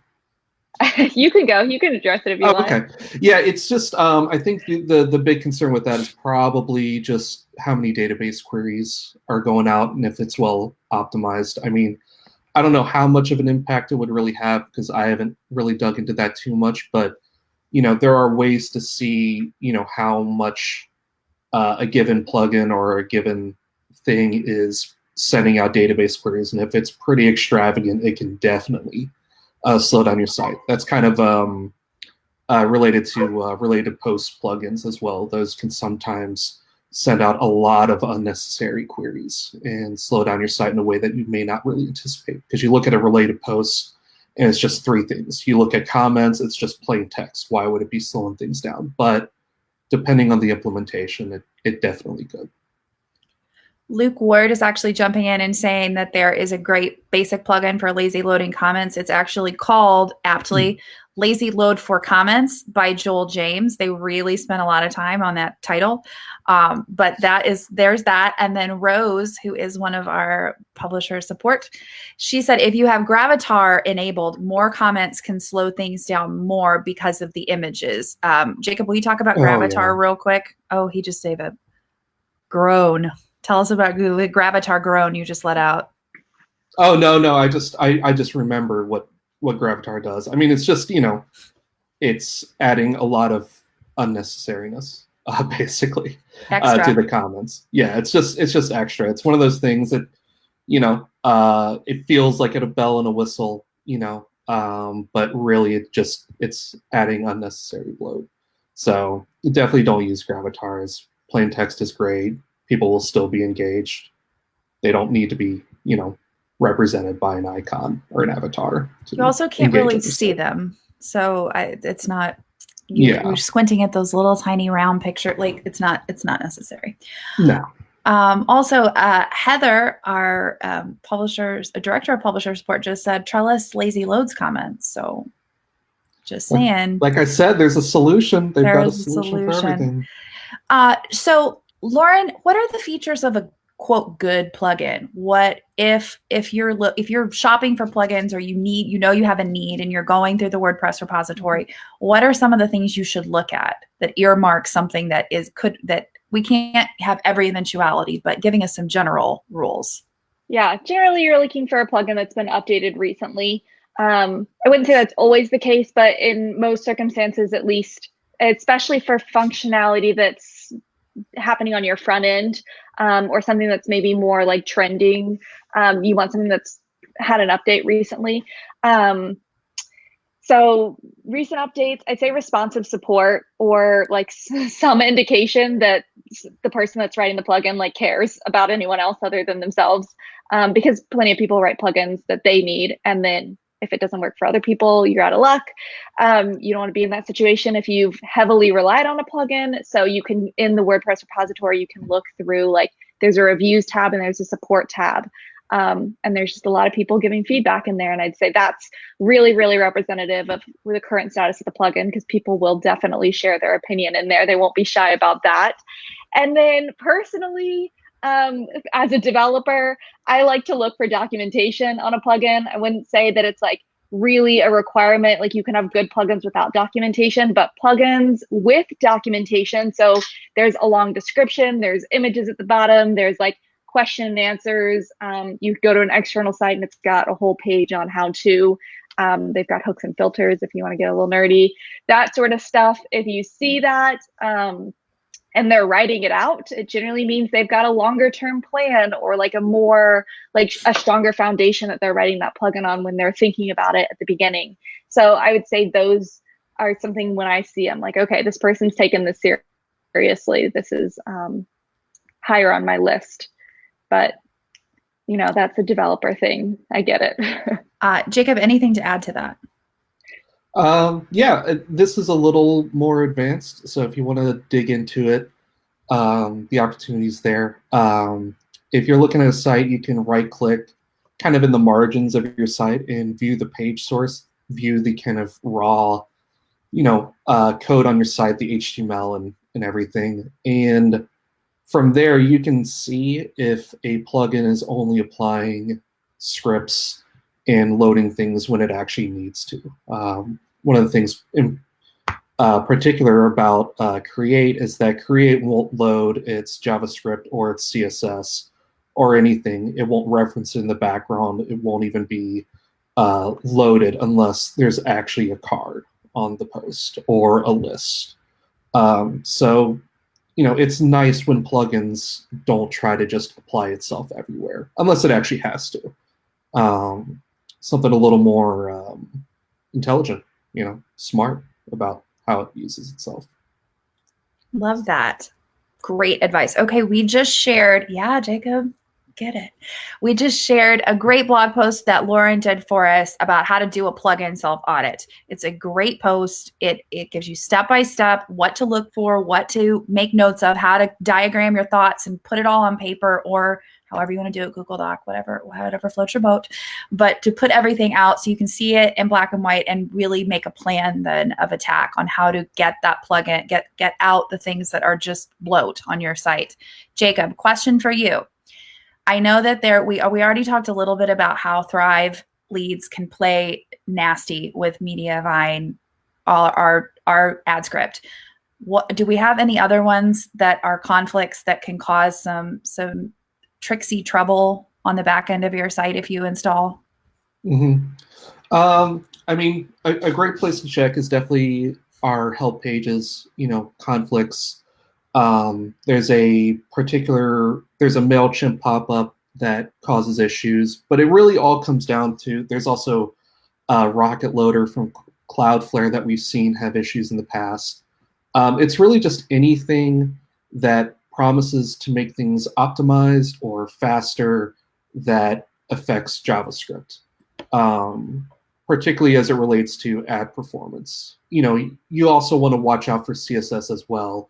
You can go. You can address it if you want. Okay. Yeah, it's just I think the big concern with that is probably just how many database queries are going out and if it's well optimized. I mean, I don't know how much of an impact it would really have because I haven't really dug into that too much, but there are ways to see how much a given plugin or a given thing is sending out database queries, and if it's pretty extravagant, it can definitely slow down your site. That's kind of related to related post plugins as well. Those can sometimes send out a lot of unnecessary queries and slow down your site in a way that you may not really anticipate. Because you look at a related post and it's just three things. You look at comments, it's just plain text. Why would it be slowing things down? But depending on the implementation, it definitely could. Luke Ward is actually jumping in and saying that there is a great basic plugin for lazy loading comments. It's actually called, aptly, Lazy Load for Comments by Joel James. They really spent a lot of time on that title. But there's that. And then Rose, who is one of our publisher support, she said, if you have Gravatar enabled, more comments can slow things down more because of the images. Jacob, will you talk about Gravatar real quick? Oh, he just gave a groan. Tell us about the Gravatar groan you just let out. Oh, no. I just remember what Gravatar does. I mean, it's just, it's adding a lot of unnecessariness, basically, to the comments. Yeah, it's just extra. It's one of those things that, it feels like a bell and a whistle, but really it's adding unnecessary load. So definitely don't use Gravatar. As plain text is great. People will still be engaged. They don't need to be, represented by an icon or an avatar. You also can't really see them. So it's not, you're squinting at those little tiny round picture. Like it's not necessary. No. Also, Heather, our director of publisher support, just said Trellis lazy loads comments. So just saying. Like I said, there's a solution. They've got a solution for everything. So Lauren, what are the features of a quote good plugin? What if you're shopping for plugins or you have a need and you're going through the WordPress repository, what are some of the things you should look at that earmark something that we can't have every eventuality, but giving us some general rules? Yeah, generally you're looking for a plugin that's been updated recently. I wouldn't say that's always the case, but in most circumstances, at least, especially for functionality that's happening on your front end, or something that's maybe more like trending. You want something that's had an update recently. So recent updates, I'd say responsive support, or like some indication that the person that's writing the plugin cares about anyone else other than themselves, because plenty of people write plugins that they need, and then if it doesn't work for other people, you're out of luck. You don't want to be in that situation if you've heavily relied on a plugin. So you can, in the WordPress repository, you can look through, there's a reviews tab and there's a support tab. And there's just a lot of people giving feedback in there. And I'd say that's really, really representative of the current status of the plugin, because people will definitely share their opinion in there. They won't be shy about that. And then personally, as a developer, I like to look for documentation on a plugin. I wouldn't say that it's really a requirement. You can have good plugins without documentation, but plugins with documentation. So there's a long description, there's images at the bottom, there's question and answers. You go to an external site and it's got a whole page on how to. They've got hooks and filters if you want to get a little nerdy, that sort of stuff. If you see that, and they're writing it out, it generally means they've got a longer term plan or like a stronger foundation that they're writing that plugin on when they're thinking about it at the beginning. So I would say those are something when I see, I'm like, okay, this person's taken this seriously. This is higher on my list. But, that's a developer thing. I get it. Jacob, anything to add to that? Yeah, this is a little more advanced. So if you want to dig into it, the opportunity's there. If you're looking at a site, you can right-click kind of in the margins of your site and view the page source, view the kind of raw, code on your site, the HTML and everything. And from there, you can see if a plugin is only applying scripts and loading things when it actually needs to. One of the things in particular about Create is that Create won't load its JavaScript or its CSS or anything. It won't reference it in the background. It won't even be loaded unless there's actually a card on the post or a list. So, it's nice when plugins don't try to just apply itself everywhere, unless it actually has to. Something a little more intelligent, smart about how it uses itself. Love that. Great advice. Okay, we just shared, Jacob, get it. We just shared a great blog post that Lauren did for us about how to do a plug-in self-audit. It's a great post. It gives you step-by-step what to look for, what to make notes of, how to diagram your thoughts and put it all on paper, or however you want to do it, Google Doc, whatever floats your boat, but to put everything out so you can see it in black and white and really make a plan then of attack on how to get that plugin, get out the things that are just bloat on your site. Jacob, question for you. I know that we already talked a little bit about how Thrive leads can play nasty with Mediavine, our ad script. What do we have any other ones that are conflicts that can cause some tricksy trouble on the back end of your site if you install? Mm-hmm. I mean, a great place to check is definitely our help pages, conflicts. There's a MailChimp pop-up that causes issues, but it really all comes down to, there's also a Rocket Loader from Cloudflare that we've seen have issues in the past. It's really just anything that promises to make things optimized or faster that affects JavaScript, particularly as it relates to ad performance. You also want to watch out for CSS as well.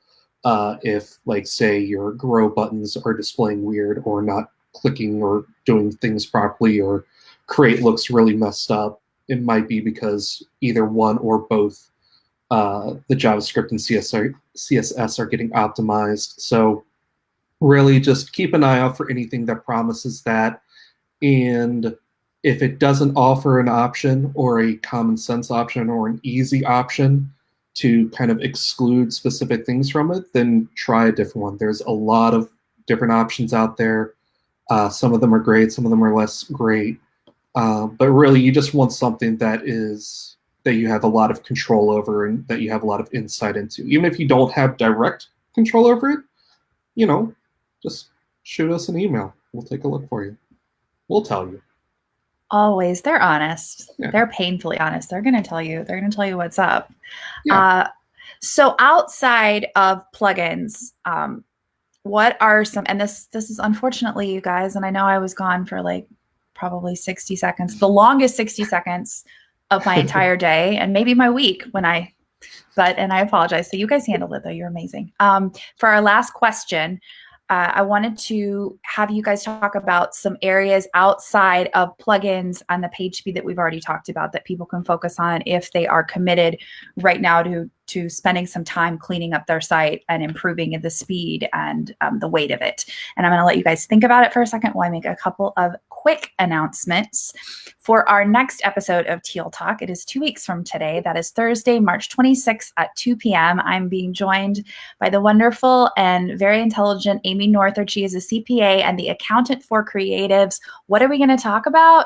If, like, say, your grow buttons are displaying weird or not clicking or doing things properly, or Create looks really messed up, it might be because either one or both the JavaScript and CSS are getting optimized. So really just keep an eye out for anything that promises that. And if it doesn't offer an option or a common sense option or an easy option to kind of exclude specific things from it, then try a different one. There's a lot of different options out there. Some of them are great, some of them are less great. But really, you just want something that you have a lot of control over and that you have a lot of insight into. Even if you don't have direct control over it, just shoot us an email. We'll take a look for you. We'll tell you. Always. They're honest. Yeah. They're painfully honest. They're going to tell you. They're going to tell you what's up. Yeah. So outside of plugins, what are some, and this is unfortunately, you guys, and I know I was gone for like probably 60 seconds, the longest 60 seconds of my entire day and maybe my week and I apologize. So you guys handled it though. You're amazing. For our last question, I wanted to have you guys talk about some areas outside of plugins on the page speed that we've already talked about that people can focus on if they are committed right now to spending some time cleaning up their site and improving the speed and the weight of it. And I'm going to let you guys think about it for a second while I make a couple of quick announcements. For our next episode of Teal Talk, it is 2 weeks from today. That is Thursday, March 26th at 2 p.m. I'm being joined by the wonderful and very intelligent Amy Northard. She is a CPA and the accountant for creatives. What are we going to talk about?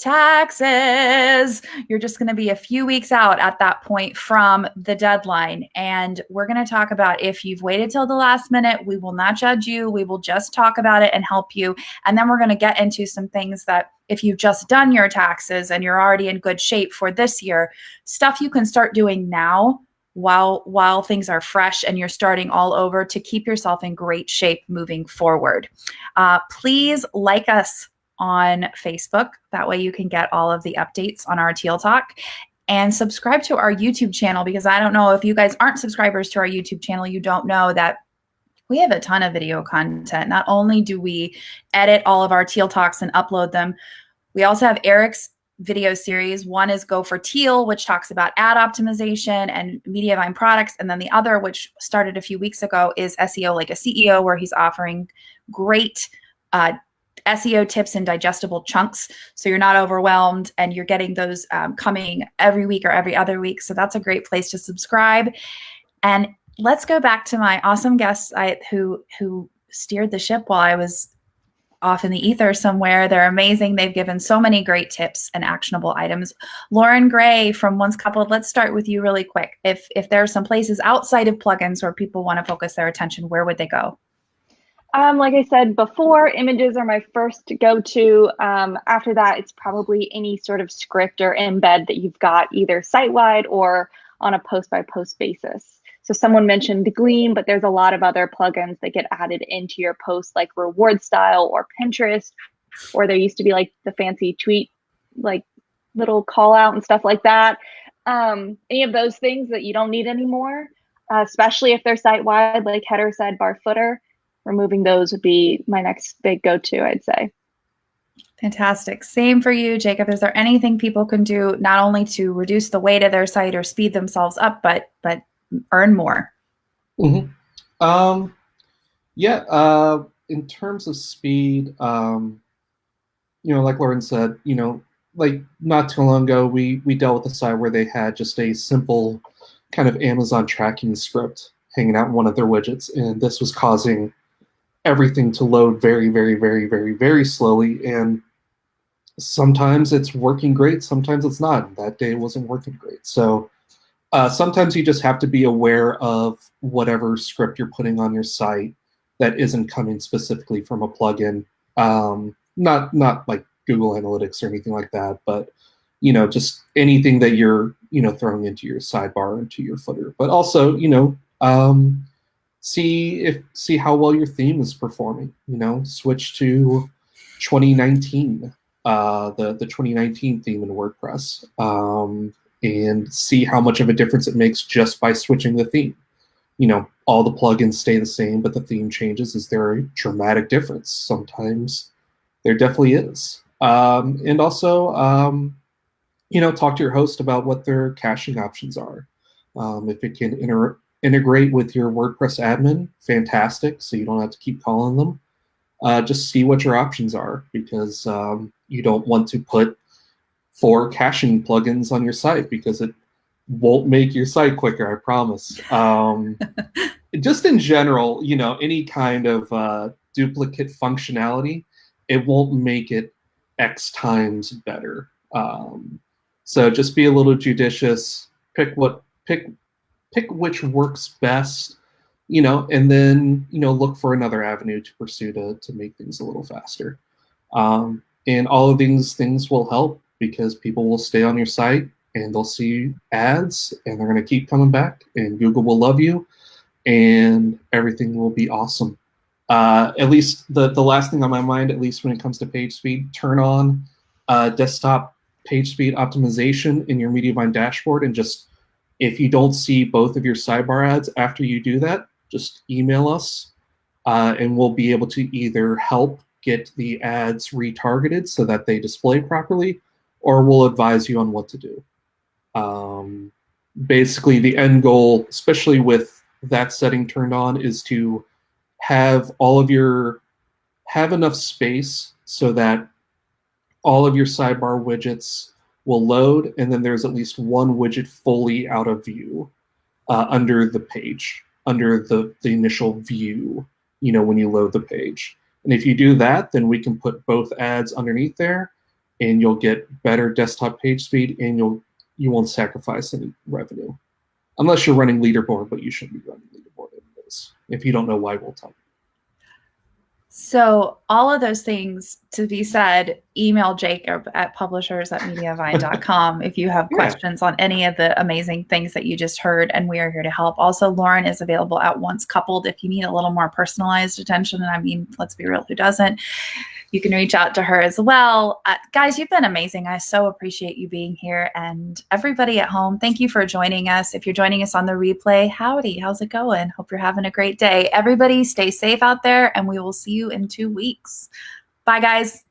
taxes. You're just going to be a few weeks out at that point from the deadline. And we're going to talk about, if you've waited till the last minute, we will not judge you. We will just talk about it and help you. And then we're going to get into some things that, if you've just done your taxes and you're already in good shape for this year, stuff you can start doing now while things are fresh and you're starting all over, to keep yourself in great shape moving forward. Please like us on Facebook. That way you can get all of the updates on our Teal Talk. And subscribe to our YouTube channel, because I don't know if you guys aren't subscribers to our YouTube channel, you don't know that we have a ton of video content. Not only do we edit all of our Teal Talks and upload them, we also have Eric's video series. One is Go for Teal, which talks about ad optimization and Mediavine products. And then the other, which started a few weeks ago, is SEO Like a CEO, where he's offering great SEO tips in digestible chunks, so you're not overwhelmed, and you're getting those coming every week or every other week. So that's a great place to subscribe. And let's go back to my awesome guests who steered the ship while I was off in the ether somewhere. They're amazing. They've given so many great tips and actionable items. Lauren Gray from Once Coupled, let's start with you really quick. If there are some places outside of plugins where people want to focus their attention, where would they go? Like I said before, images are my first go-to. After that, it's probably any sort of script or embed that you've got, either site-wide or on a post-by-post basis. So someone mentioned Gleam, but there's a lot of other plugins that get added into your post, like Reward Style or Pinterest, or there used to be like the fancy tweet, like little call out and stuff like that. Any of those things that you don't need anymore, especially if they're site-wide, like header, sidebar, footer, removing those would be my next big go-to, I'd say. Fantastic. Same for you, Jacob. Is there anything people can do not only to reduce the weight of their site or speed themselves up, but earn more? Mm-hmm. In terms of speed, like Lauren said, like not too long ago, we dealt with a site where they had just a simple kind of Amazon tracking script hanging out in one of their widgets, and this was causing everything to load very, very, very, very, very slowly. And sometimes it's working great, sometimes it's not. That day wasn't working great. So sometimes you just have to be aware of whatever script you're putting on your site that isn't coming specifically from a plugin. Not like Google Analytics or anything like that, but just anything that you're throwing into your sidebar, into your footer. But also, see how well your theme is performing. Switch to 2019, the 2019 theme in WordPress, and see how much of a difference it makes just by switching the theme. All the plugins stay the same, but the theme changes. Is there a dramatic difference? Sometimes there definitely is. And also, talk to your host about what their caching options are. If it can integrate with your WordPress admin, fantastic, so you don't have to keep calling them. Just see what your options are, because you don't want to put 4 caching plugins on your site, because it won't make your site quicker, I promise. Just in general, any kind of duplicate functionality, it won't make it X times better. So just be a little judicious, pick which works best, and then, look for another avenue to pursue to make things a little faster. And all of these things will help, because people will stay on your site and they'll see ads and they're going to keep coming back, and Google will love you and everything will be awesome. At least the last thing on my mind, at least when it comes to page speed, turn on desktop page speed optimization in your Mediavine dashboard, and just, if you don't see both of your sidebar ads after you do that, just email us, and we'll be able to either help get the ads retargeted so that they display properly, or we'll advise you on what to do. Basically, the end goal, especially with that setting turned on, is to have enough space so that all of your sidebar widgets will load, and then there's at least one widget fully out of view under the page, under the initial view, when you load the page. And if you do that, then we can put both ads underneath there, and you'll get better desktop page speed, and you won't sacrifice any revenue. Unless you're running leaderboard, but you shouldn't be running leaderboard anyways. If you don't know why, we'll tell you. So all of those things to be said, email Jacob at publishers@mediavine.com if you have questions on any of the amazing things that you just heard, and we are here to help. Also, Lauren is available at Once Coupled if you need a little more personalized attention. And I mean, let's be real, who doesn't? You can reach out to her as well. Guys, you've been amazing. I so appreciate you being here. And everybody at home, thank you for joining us. If you're joining us on the replay, howdy, how's it going? Hope you're having a great day. Everybody stay safe out there, and we will see you in 2 weeks. Bye, guys.